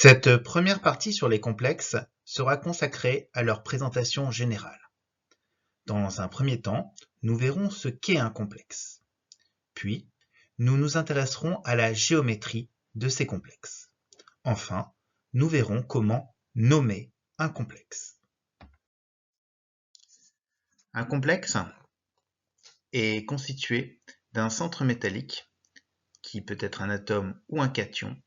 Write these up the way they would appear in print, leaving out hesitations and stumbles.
Cette première partie sur les complexes sera consacrée à leur présentation générale. Dans un premier temps, nous verrons ce qu'est un complexe. Puis, nous nous intéresserons à la géométrie de ces complexes. Enfin, nous verrons comment nommer un complexe. Un complexe est constitué d'un centre métallique, qui peut être un atome ou un cation,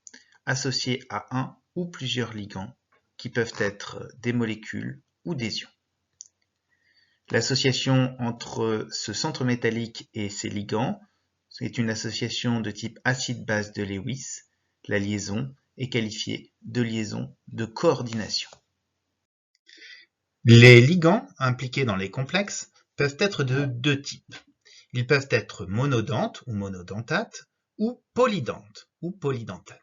associé à un ou plusieurs ligands, qui peuvent être des molécules ou des ions. L'association entre ce centre métallique et ses ligands est une association de type acide-base de Lewis. La liaison est qualifiée de liaison de coordination. Les ligands impliqués dans les complexes peuvent être de deux types. Ils peuvent être monodantes ou monodentates ou polydantes ou polydentates.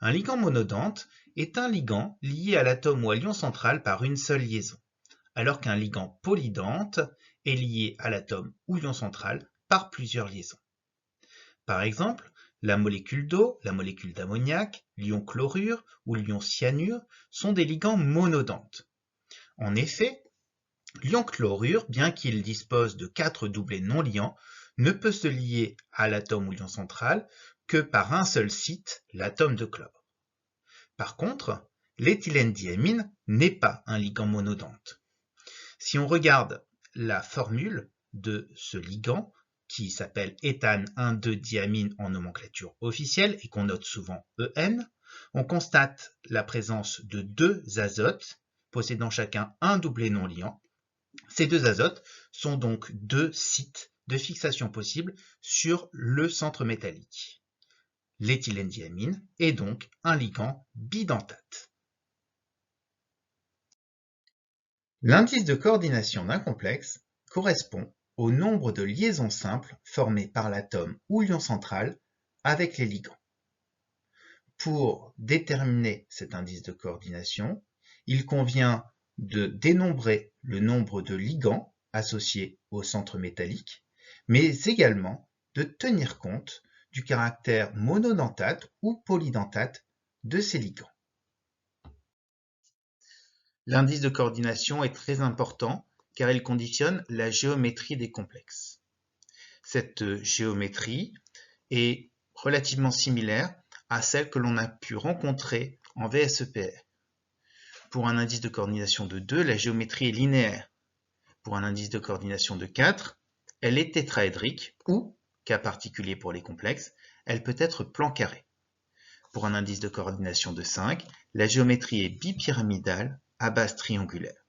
Un ligand monodante est un ligand lié à l'atome ou à l'ion central par une seule liaison, alors qu'un ligand polydante est lié à l'atome ou l'ion central par plusieurs liaisons. Par exemple, la molécule d'eau, la molécule d'ammoniac, l'ion chlorure ou l'ion cyanure sont des ligands monodantes. En effet, l'ion chlorure, bien qu'il dispose de 4 doublés non liants, ne peut se lier à l'atome ou l'ion central que par un seul site, l'atome de chlore. Par contre, l'éthylène-diamine n'est pas un ligand monodante. Si on regarde la formule de ce ligand, qui s'appelle éthane 1,2-diamine en nomenclature officielle et qu'on note souvent EN, on constate la présence de deux azotes possédant chacun un doublet non liant. Ces deux azotes sont donc deux sites de fixation possibles sur le centre métallique. L'éthylène-diamine est donc un ligand bidentate. L'indice de coordination d'un complexe correspond au nombre de liaisons simples formées par l'atome ou l'ion central avec les ligands. Pour déterminer cet indice de coordination, il convient de dénombrer le nombre de ligands associés au centre métallique, mais également de tenir compte du caractère monodentate ou polydentate de ces ligands. L'indice de coordination est très important car il conditionne la géométrie des complexes. Cette géométrie est relativement similaire à celle que l'on a pu rencontrer en VSEPR. Pour un indice de coordination de 2, la géométrie est linéaire. Pour un indice de coordination de 4, elle est tétraédrique ou, cas particulier pour les complexes, elle peut être plan carré. Pour un indice de coordination de 5, la géométrie est bipyramidale à base triangulaire.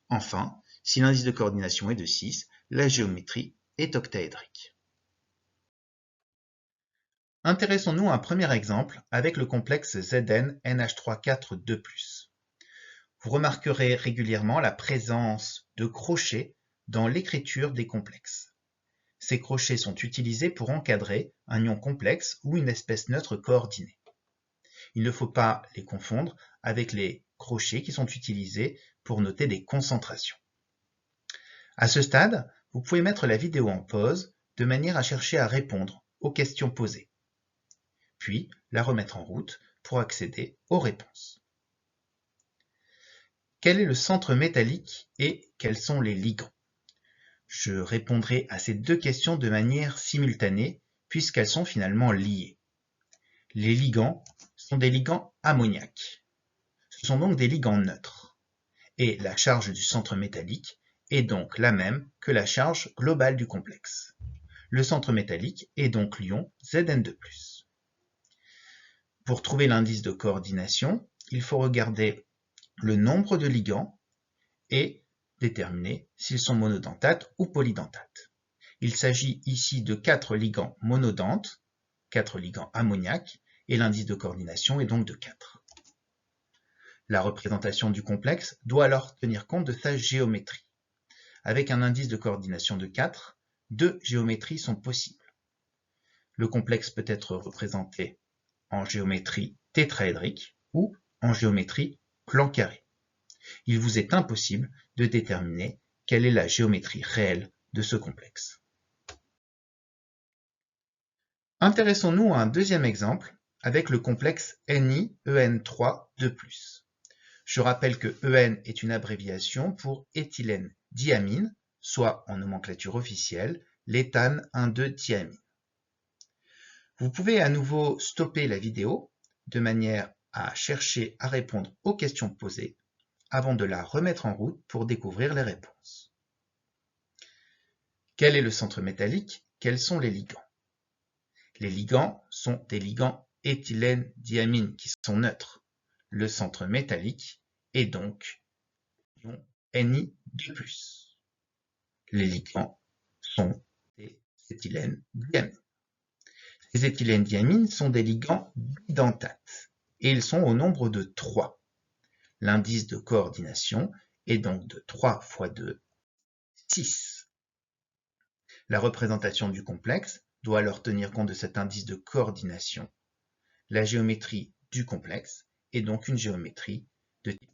Enfin, si l'indice de coordination est de 6, la géométrie est octaédrique. Intéressons-nous à un premier exemple avec le complexe ZnNH3,4,2+. Vous remarquerez régulièrement la présence de crochets dans l'écriture des complexes. Ces crochets sont utilisés pour encadrer un ion complexe ou une espèce neutre coordonnée. Il ne faut pas les confondre avec les crochets qui sont utilisés pour noter des concentrations. À ce stade, vous pouvez mettre la vidéo en pause de manière à chercher à répondre aux questions posées, puis la remettre en route pour accéder aux réponses. Quel est le centre métallique et quels sont les ligands? Je répondrai à ces deux questions de manière simultanée puisqu'elles sont finalement liées. Les ligands sont des ligands ammoniaques. Ce sont donc des ligands neutres. Et la charge du centre métallique est donc la même que la charge globale du complexe. Le centre métallique est donc l'ion Zn2+. Pour trouver l'indice de coordination, il faut regarder le nombre de ligands et déterminer s'ils sont monodentates ou polydentates. Il s'agit ici de 4 ligands monodantes, 4 ligands ammoniaques, et l'indice de coordination est donc de 4. La représentation du complexe doit alors tenir compte de sa géométrie. Avec un indice de coordination de 4, deux géométries sont possibles. Le complexe peut être représenté en géométrie tétraédrique ou en géométrie plan carré. Il vous est impossible de déterminer quelle est la géométrie réelle de ce complexe. Intéressons-nous à un deuxième exemple avec le complexe NiEN3 de plus. Je rappelle que EN est une abréviation pour éthylène-diamine, soit en nomenclature officielle, l'éthane 1,2-diamine. Vous pouvez à nouveau stopper la vidéo de manière à chercher à répondre aux questions posées avant de la remettre en route pour découvrir les réponses. Quel est le centre métallique? Quels sont les ligands? Les ligands sont des ligands éthylène-diamine qui sont neutres. Le centre métallique est donc l'ion Ni2+. Les ligands sont des éthylène-diamine. Ces éthylène-diamines sont des ligands bidentates et ils sont au nombre de 3. L'indice de coordination est donc de 3 fois 2, 6. La représentation du complexe doit alors tenir compte de cet indice de coordination. La géométrie du complexe est donc une géométrie de type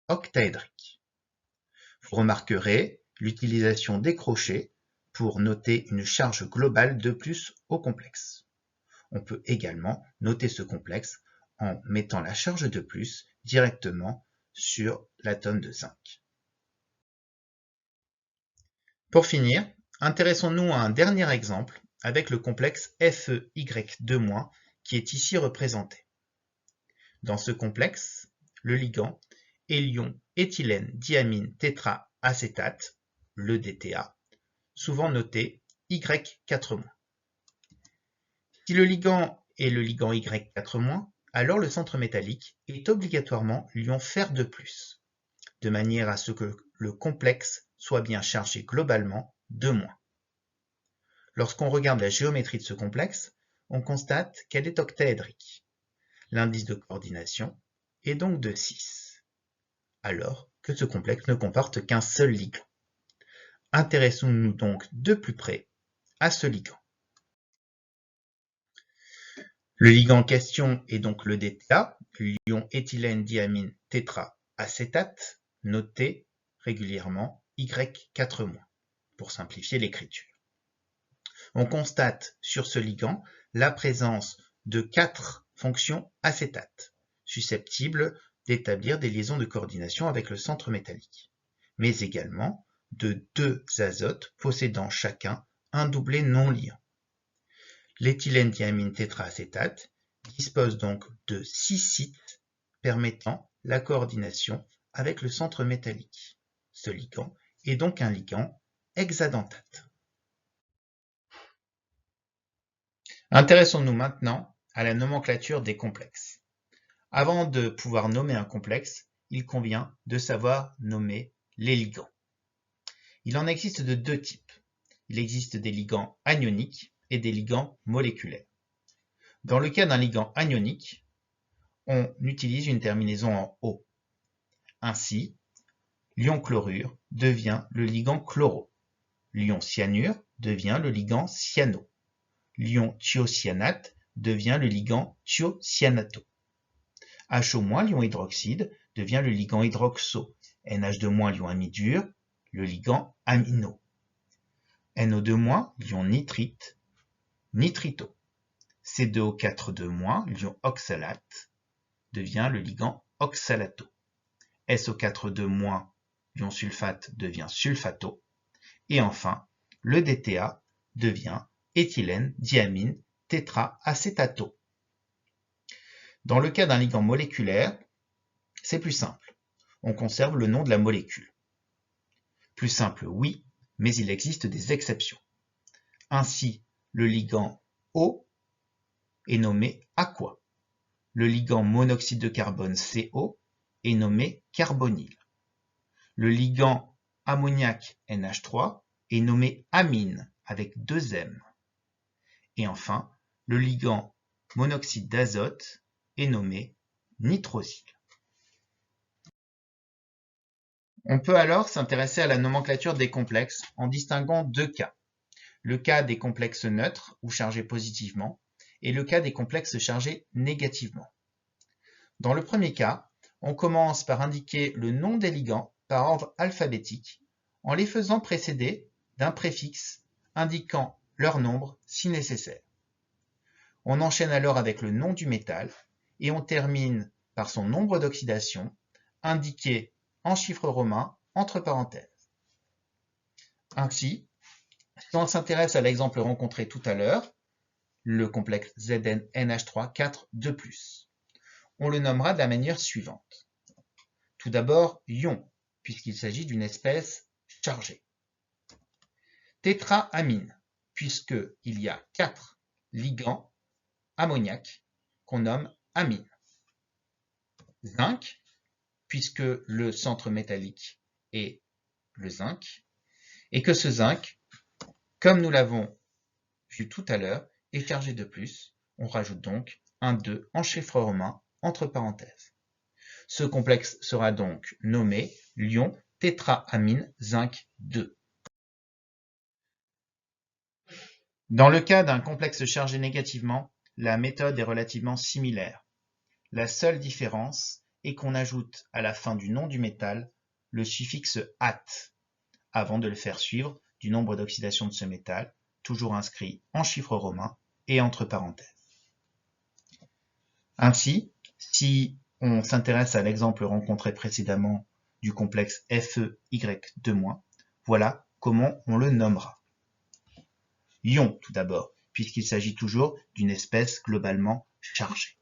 octaédrique. Vous remarquerez l'utilisation des crochets pour noter une charge globale de plus au complexe. On peut également noter ce complexe en mettant la charge de plus directement sur l'atome de zinc. Pour finir, intéressons-nous à un dernier exemple avec le complexe FeY2- qui est ici représenté. Dans ce complexe, le ligand est l'ion éthylène-diamine tétraacétate, le DTA, souvent noté Y4-. Si le ligand est le ligand Y4-, alors le centre métallique est obligatoirement l'ion fer de plus, de manière à ce que le complexe soit bien chargé globalement de moins. Lorsqu'on regarde la géométrie de ce complexe, on constate qu'elle est octaédrique. L'indice de coordination est donc de 6, alors que ce complexe ne comporte qu'un seul ligand. Intéressons-nous donc de plus près à ce ligand. Le ligand en question est donc le DTA, l'ion éthylène-diamine tétraacétate, noté régulièrement Y4-, pour simplifier l'écriture. On constate sur ce ligand la présence de 4 fonctions acétates, susceptibles d'établir des liaisons de coordination avec le centre métallique, mais également de 2 azotes possédant chacun un doublet non liant. L'éthylène-diamine tétraacétate dispose donc de 6 sites permettant la coordination avec le centre métallique. Ce ligand est donc un ligand hexadentate. Intéressons-nous maintenant à la nomenclature des complexes. Avant de pouvoir nommer un complexe, il convient de savoir nommer les ligands. Il en existe de 2 types. Il existe des ligands anioniques et des ligands moléculaires. Dans le cas d'un ligand anionique, on utilise une terminaison en O. Ainsi, l'ion chlorure devient le ligand chloro. L'ion cyanure devient le ligand cyano. L'ion thiocyanate devient le ligand thiocyanato. HO-, l'ion hydroxyde, devient le ligand hydroxo. NH2-, l'ion amidure, le ligand amino. NO2-, l'ion nitrite, nitrito. C2O4-, l'ion oxalate, devient le ligand oxalato. SO4-, l'ion sulfate, devient sulfato. Et enfin, le DTA devient éthylène diamine tétraacétato. Dans le cas d'un ligand moléculaire, c'est plus simple. On conserve le nom de la molécule. Plus simple, oui, mais il existe des exceptions. Ainsi, le ligand O est nommé aqua. Le ligand monoxyde de carbone CO est nommé carbonyle. Le ligand ammoniac NH3 est nommé amine avec 2 M. Et enfin, le ligand monoxyde d'azote est nommé nitrosyle. On peut alors s'intéresser à la nomenclature des complexes en distinguant 2 cas. Le cas des complexes neutres ou chargés positivement et le cas des complexes chargés négativement. Dans le premier cas, on commence par indiquer le nom des ligands par ordre alphabétique en les faisant précéder d'un préfixe indiquant leur nombre si nécessaire. On enchaîne alors avec le nom du métal et on termine par son nombre d'oxydation, indiqué en chiffres romains entre parenthèses. Ainsi, si on s'intéresse à l'exemple rencontré tout à l'heure, le complexe ZnNH3 4 2+, on le nommera de la manière suivante. Tout d'abord, ion, puisqu'il s'agit d'une espèce chargée. Tétraamine, puisqu'il y a 4 ligands ammoniaques qu'on nomme amine. Zinc, puisque le centre métallique est le zinc, et que ce zinc, comme nous l'avons vu tout à l'heure, est chargé de plus. On rajoute donc un 2 en chiffres romains entre parenthèses. Ce complexe sera donc nommé l'ion tétraamine zinc 2. Dans le cas d'un complexe chargé négativement, la méthode est relativement similaire. La seule différence est qu'on ajoute à la fin du nom du métal le suffixe at avant de le faire suivre du nombre d'oxydation de ce métal, toujours inscrit en chiffres romains et entre parenthèses. Ainsi, si on s'intéresse à l'exemple rencontré précédemment du complexe FeY2-, voilà comment on le nommera. Ion tout d'abord, puisqu'il s'agit toujours d'une espèce globalement chargée.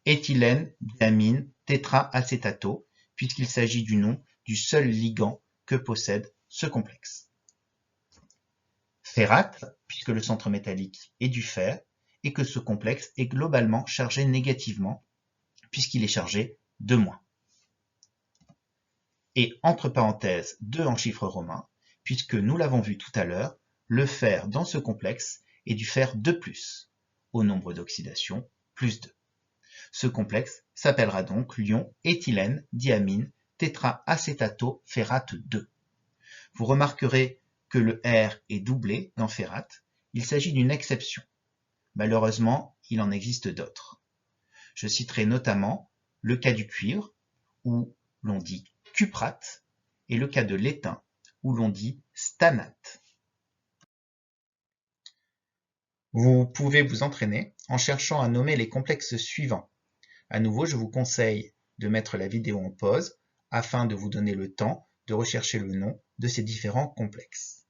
Éthylène, diamine, tétraacétato, puisqu'il s'agit du nom du seul ligand que possède ce complexe. Ferrate, puisque le centre métallique est du fer, et que ce complexe est globalement chargé négativement, puisqu'il est chargé de -. Et entre parenthèses 2 en chiffres romains, puisque nous l'avons vu tout à l'heure, le fer dans ce complexe est du fer 2+, au nombre d'oxydation +2. Ce complexe s'appellera donc l'ion éthylène diamine tétraacétato-ferrate 2. Vous remarquerez que le R est doublé dans ferrate. Il s'agit d'une exception. Malheureusement, il en existe d'autres. Je citerai notamment le cas du cuivre, où l'on dit cuprate, et le cas de l'étain, où l'on dit stanate. Vous pouvez vous entraîner en cherchant à nommer les complexes suivants. À nouveau, je vous conseille de mettre la vidéo en pause afin de vous donner le temps de rechercher le nom de ces différents complexes.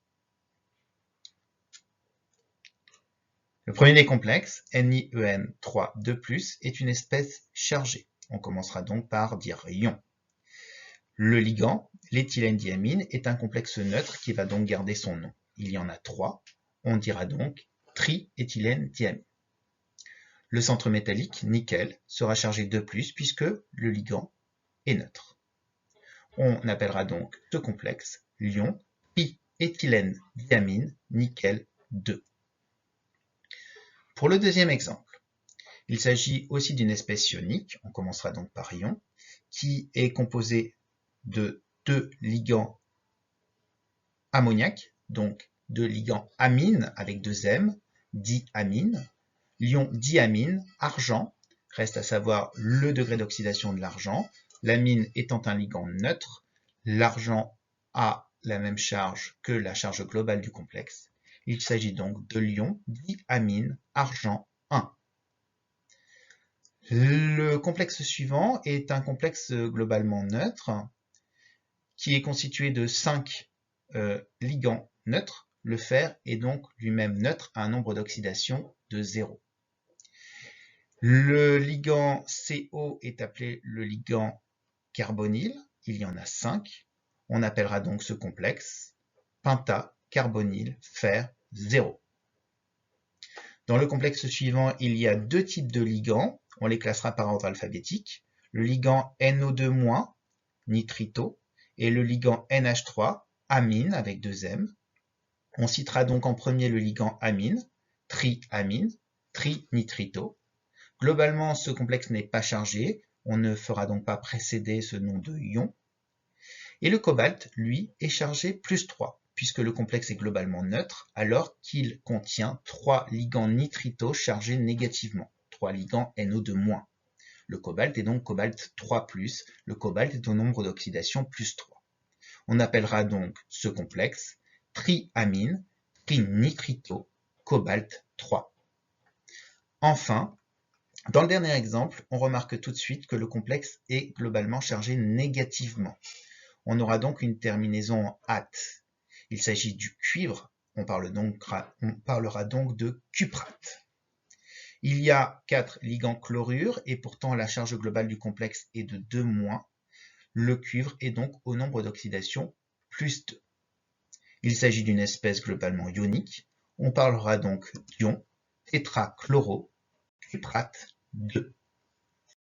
Le premier des complexes, NiEN3 2+, est une espèce chargée. On commencera donc par dire ion. Le ligand, l'éthylène-diamine, est un complexe neutre qui va donc garder son nom. Il y en a 3. On dira donc triéthylène-diamine. Le centre métallique, nickel, sera chargé de plus puisque le ligand est neutre. On appellera donc ce complexe l'ion pi-éthylène-diamine nickel 2. Pour le deuxième exemple, il s'agit aussi d'une espèce ionique, on commencera donc par ion, qui est composé de 2 ligands ammoniaques, donc 2 ligands amines avec 2 M, diamine. L'ion diamine, argent, reste à savoir le degré d'oxydation de l'argent. L'amine étant un ligand neutre, l'argent a la même charge que la charge globale du complexe. Il s'agit donc de l'ion diamine argent 1. Le complexe suivant est un complexe globalement neutre qui est constitué de 5 ligands neutres. Le fer est donc lui-même neutre à un nombre d'oxydation de 0. Le ligand CO est appelé le ligand carbonyle. Il y en a 5. On appellera donc ce complexe pentacarbonyle fer 0. Dans le complexe suivant, il y a 2 types de ligands. On les classera par ordre alphabétique. Le ligand NO2- nitrito et le ligand NH3 amine avec 2 M. On citera donc en premier le ligand amine, triamine, trinitrito. Globalement, ce complexe n'est pas chargé, on ne fera donc pas précéder ce nom de ion. Et le cobalt, lui, est chargé +3, puisque le complexe est globalement neutre, alors qu'il contient 3 ligands nitrito chargés négativement, 3 ligands NO2-. Le cobalt est donc cobalt 3+, le cobalt est au nombre d'oxydation +3. On appellera donc ce complexe triamine, trinitrito, cobalt 3. Enfin, dans le dernier exemple, on remarque tout de suite que le complexe est globalement chargé négativement. On aura donc une terminaison en ate. Il s'agit du cuivre, on parlera donc de cuprate. Il y a 4 ligands chlorure et pourtant la charge globale du complexe est de 2-. Le cuivre est donc au nombre d'oxydation +2. Il s'agit d'une espèce globalement ionique. On parlera donc d'ion tétrachlorocuprate 2.